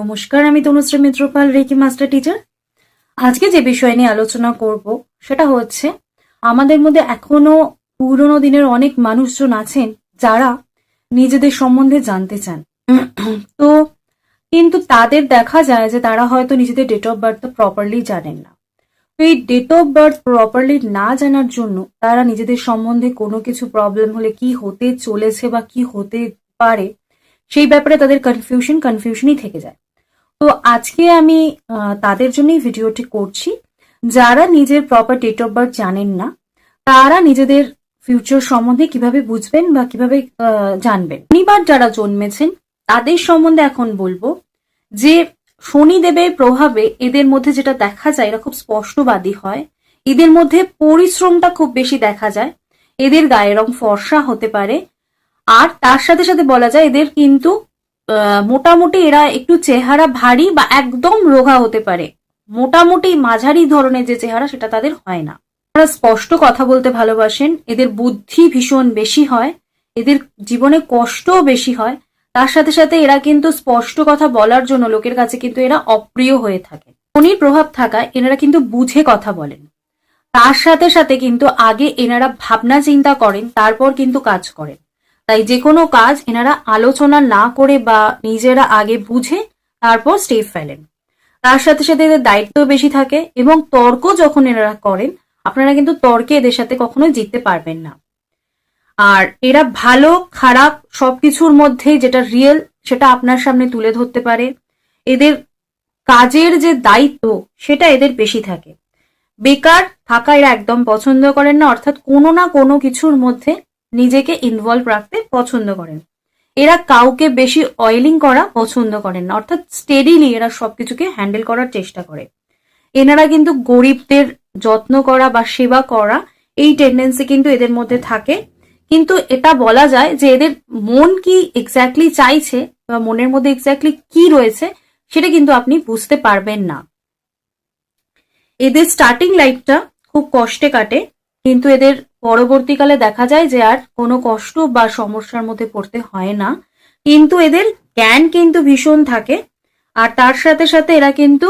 নমস্কার, আমি Tanushree Mitrapal, reiki master teacher. আজকে যে বিষয় নিয়ে আলোচনা করব সেটা হচ্ছে আমাদের মধ্যে এখনো পুরনো দিনের অনেক মানুষজন আছেন যারা নিজেদের সম্বন্ধে জানতে চান। তো কিন্তু তাদের দেখা যায় যে তারা হয়তো নিজেদের ডেট অফ বার্থ প্রপারলি জানেন না। তো এই ডেট অফ বার্থ প্রপারলি না জানার জন্য তারা নিজেদের সম্বন্ধে কোনো কিছু প্রবলেম হলে কি হতে চলেছে বা কি হতে পারে সেই ব্যাপারে তাদের কনফিউশনই থেকে যায়। তো আজকে আমি তাদের জন্যই ভিডিওটি করছি, যারা নিজের প্রপার ডেট অফ বার্থ জানেন না, তারা নিজেদের ফিউচার সম্বন্ধে কিভাবে বুঝবেন বা কিভাবে জানবেন। শনিবার যারা জন্মেছেন তাদের সম্বন্ধে এখন বলবো যে শনিদেবের প্রভাবে এদের মধ্যে যেটা দেখা যায় এরা খুব স্পষ্টবাদী হয়, এদের মধ্যে পরিশ্রমটা খুব বেশি দেখা যায়, এদের গায়ের রং ফর্সা হতে পারে, আর তার সাথে সাথে বলা যায় এদের কিন্তু মোটামুটি এরা একটু চেহারা ভারী বা একদম রোগা হতে পারে, মোটামুটি মাঝারি ধরনের যে চেহারা সেটা তাদের হয় না। তারা স্পষ্ট কথা বলতে ভালোবাসেন, এদের বুদ্ধি ভীষণ বেশি হয়, এদের জীবনে কষ্টও বেশি হয়, তার সাথে সাথে এরা কিন্তু স্পষ্ট কথা বলার জন্য লোকের কাছে কিন্তু এরা অপ্রিয় হয়ে থাকে। শনির প্রভাব থাকায় এনারা কিন্তু বুঝে কথা বলেন, তার সাথে সাথে কিন্তু আগে এনারা ভাবনা চিন্তা করেন, তারপর কিন্তু কাজ করেন। তাই যে কোনো কাজ এনারা আলোচনা না করে বা নিজেরা আগে বুঝে তারপর স্টেপ ফেলেন। তার সাথে সাথে এদের দায়িত্ব বেশি থাকে এবং তর্ক যখন এনারা করেন আপনারা কিন্তু তর্কে এদের সাথে কখনোই জিততে পারবেন না। আর এরা ভালো খারাপ সবকিছুর মধ্যে যেটা রিয়েল সেটা আপনার সামনে তুলে ধরতে পারে। এদের কাজের যে দায়িত্ব সেটা এদের বেশি থাকে। বেকার থাকা এরা একদম পছন্দ করেন না, অর্থাৎ কোনো না কোনো কিছুর মধ্যে নিজেকে ইনভলভ রাখতে পছন্দ করেন। এরা কাউকে বেশি অয়েলিং করা পছন্দ করেন না, অর্থাৎ স্টেডিলি এরা সবকিছুকে হ্যান্ডেল করার চেষ্টা করে। এনারা কিন্তু গরিবদের যত্ন করা বা সেবা করা এই টেন্ডেন্সি কিন্তু এদের মধ্যে থাকে, কিন্তু এটা বলা যায় যে এদের মন কি এক্স্যাক্টলি চাইছে বা মনের মধ্যে এক্স্যাক্টলি কি রয়েছে সেটা কিন্তু আপনি বুঝতে পারবেন না। এদের স্টার্টিং লাইফটা খুব কষ্টে কাটে, কিন্তু এদের পরবর্তীকালে দেখা যায় যে আর কোনো কষ্ট বা সমস্যার মধ্যে পড়তে হয় না। কিন্তু এদের জ্ঞান কিন্তু ভীষণ থাকে, আর তার সাথে সাথে এরা কিন্তু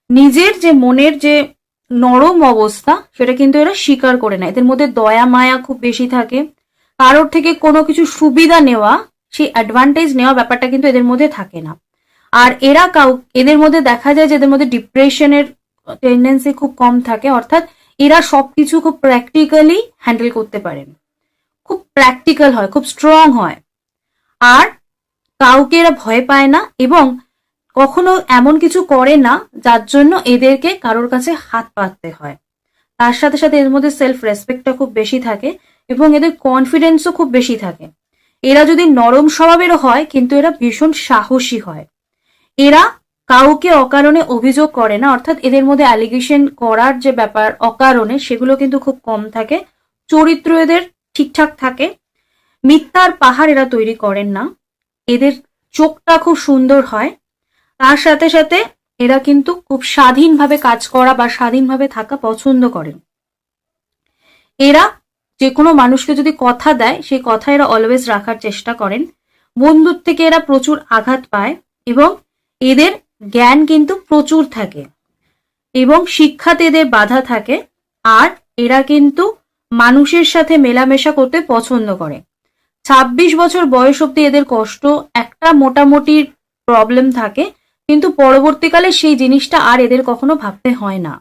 নিজের যে মনের যে নরম অবস্থা সেটা কিন্তু এরা স্বীকার করে না। এদের মধ্যে দয়া মায়া খুব বেশি থাকে, কারোর থেকে কোনো কিছু সুবিধা নেওয়া, সেই অ্যাডভান্টেজ নেওয়া ব্যাপারটা কিন্তু এদের মধ্যে থাকে না। আর এদের মধ্যে দেখা যায় যে এদের মধ্যে ডিপ্রেশনের টেন্ডেন্সি খুব কম থাকে, অর্থাৎ এরা সবকিছু খুব প্র্যাকটিক্যালি হ্যান্ডেল করতে পারেন, খুব প্র্যাকটিক্যাল হয়, খুব স্ট্রং হয়, আর কাউকে এরা ভয় পায় না এবং কখনো এমন কিছু করে না যার জন্য এদেরকে কারোর কাছে হাত পাততে হয়। তার সাথে সাথে এর মধ্যে সেলফ রেসপেক্টটা খুব বেশি থাকে এবং এদের কনফিডেন্সও খুব বেশি থাকে। এরা যদি নরম স্বভাবেরও হয় কিন্তু এরা ভীষণ সাহসী হয়। এরা কাউকে অকারণে অভিযোগ করে না, অর্থাৎ এদের মধ্যে অ্যালিগেশন করার যে ব্যাপার অকারণে সেগুলো কিন্তু খুব কম থাকে। চরিত্র এদের ঠিকঠাক থাকে, মিথ্যার পাহাড় এরা তৈরি করেন না, এদের চোখটা খুব সুন্দর হয়। তার সাথে সাথে এরা কিন্তু খুব স্বাধীনভাবে কাজ করা বা স্বাধীনভাবে থাকা পছন্দ করেন। এরা যে কোনো মানুষকে যদি কথা দেয় সেই কথা এরা অলওয়েজ রাখার চেষ্টা করেন। বন্ধুর থেকে এরা প্রচুর আঘাত পায় এবং এদের জ্ঞান কিন্তু প্রচুর থাকে এবং শিক্ষাতে এদের বাধা থাকে। আর এরা কিন্তু মানুষের সাথে মেলামেশা করতে পছন্দ করে। 26 বছর বয়স অব্দি এদের কষ্ট একটা মোটামুটি প্রবলেম থাকে, কিন্তু পরবর্তীকালে সেই জিনিসটা আর এদের কখনো ভাবতে হয় না।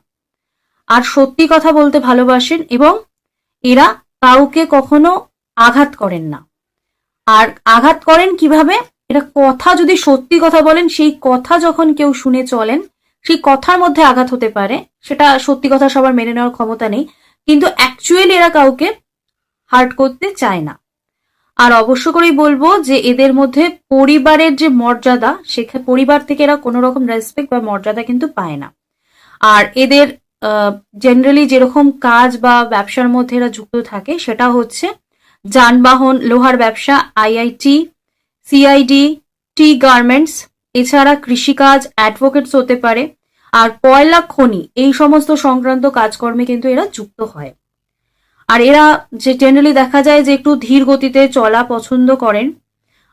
আর সত্যি কথা বলতে ভালোবাসেন এবং এরা কাউকে কখনো আঘাত করেন না। আর আঘাত করেন কিভাবে? এরা কথা যদি সত্যি কথা বলেন, সেই কথা যখন কেউ শুনে চলেন সেই কথার মধ্যে আঘাত হতে পারে, সেটা সত্যি কথা সবার মেনে নেওয়ার ক্ষমতা নেই, কিন্তু অ্যাকচুয়ালি এরা কাউকে হার্ট করতে চায় না। আর অবশ্য করেই বলবো যে এদের মধ্যে পরিবারের যে মর্যাদা, সেখানে পরিবার থেকে এরা কোনো রকম রেসপেক্ট বা মর্যাদা কিন্তু পায় না। আর এদের জেনারেলি যেরকম কাজ বা ব্যবসার মধ্যে এরা যুক্ত থাকে সেটা হচ্ছে যানবাহন, লোহার ব্যবসা, আইআইটি, সিআইডি, টি গার্মেন্টস, এছাড়া কৃষিকাজ, অ্যাডভোকেটস হতে পারে, আর কয়লা খনি, এই সমস্ত সংক্রান্ত কাজকর্মে কিন্তু এরা যুক্ত হয়। আর এরা যে জেনারেলি দেখা যায় যে একটু ধীর গতিতে চলা পছন্দ করেন,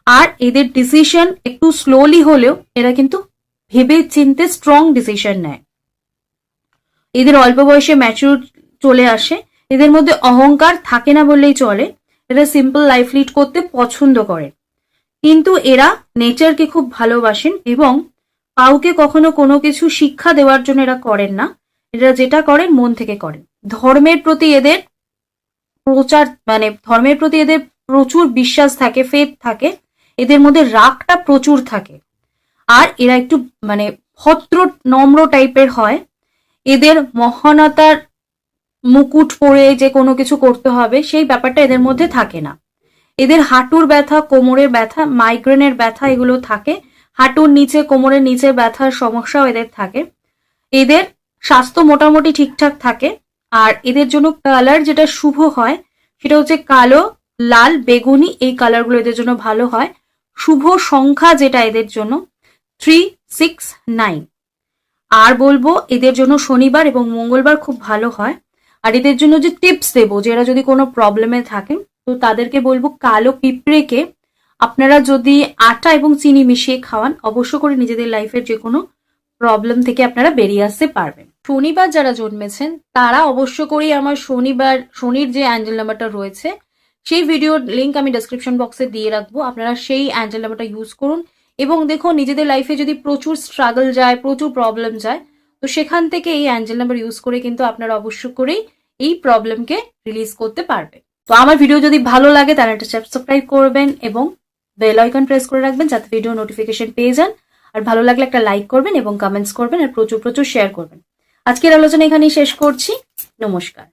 আর এদের ডিসিশন একটু স্লোলি হলেও এরা কিন্তু ভেবে চিনতে স্ট্রং ডিসিশন নেয়। এদের অল্প বয়সে ম্যাচিউর চলে আসে। এদের মধ্যে অহংকার থাকে না বললেই চলে। এরা সিম্পল লাইফ লিড করতে পছন্দ করে, কিন্তু এরা নেচারকে খুব ভালোবাসেন এবং কাউকে কখনো কোনো কিছু শিক্ষা দেওয়ার জন্য এরা করেন না। এরা যেটা করেন মন থেকে করেন। ধর্মের প্রতি এদের প্রচুর বিশ্বাস থাকে, ফেথ থাকে। এদের মধ্যে রাগটা প্রচুর থাকে। আর এরা একটু ভদ্র নম্র টাইপের হয়। এদের মহানতার মুকুট পরে যে কোনো কিছু করতে হবে সেই ব্যাপারটা এদের মধ্যে থাকে না। এদের হাঁটুর ব্যথা, কোমরের ব্যথা, মাইগ্রেনের ব্যথা এগুলো থাকে। হাঁটুর নিচে, কোমরের নিচে ব্যথার সমস্যাও এদের থাকে। এদের স্বাস্থ্য মোটামুটি ঠিকঠাক থাকে। আর এদের জন্য কালার যেটা শুভ হয় সেটা হচ্ছে কালো, লাল, বেগুনি। এই কালারগুলো এদের জন্য ভালো হয়। শুভ সংখ্যা যেটা এদের জন্য 3, 6, 9। আর বলবো এদের জন্য শনিবার এবং মঙ্গলবার খুব ভালো হয়। আর এদের জন্য যে টিপস দেবো, যারা যদি কোনো প্রবলেমে থাকেন, তো তাদেরকে বলবো কালো পিঁপড়েকে আপনারা যদি আটা এবং চিনি মিশিয়ে খাওয়ান, অবশ্য করে নিজেদের লাইফের যে কোনো প্রবলেম থেকে আপনারা বেরিয়ে আসতে পারবেন। শনিবার যারা জন্মেছেন তারা অবশ্য করেই আমার শনির যে অ্যাঞ্জেল নাম্বারটা রয়েছে সেই ভিডিওর লিঙ্ক আমি ডেসক্রিপশন বক্সে দিয়ে রাখবো। আপনারা সেই অ্যাঞ্জেল নাম্বারটা ইউজ করুন এবং দেখুন নিজেদের লাইফে যদি প্রচুর স্ট্রাগল যায়, প্রচুর প্রবলেম যায়, তো সেখান থেকে এই অ্যাঞ্জেল নাম্বার ইউজ করে কিন্তু আপনারা অবশ্য করেই এই প্রবলেমকে রিলিজ করতে পারবে। তো আমার ভিডিও যদি ভালো লাগে তাহলে একটা সাবস্ক্রাইব করবেন এবং বেল আইকন প্রেস করে রাখবেন যাতে ভিডিও নোটিফিকেশন পেয়ে যান। আর ভালো লাগলে একটা লাইক করবেন এবং কমেন্টস করবেন আর প্রচুর শেয়ার করবেন। আজকের আলোচনা এখানেই শেষ করছি। নমস্কার।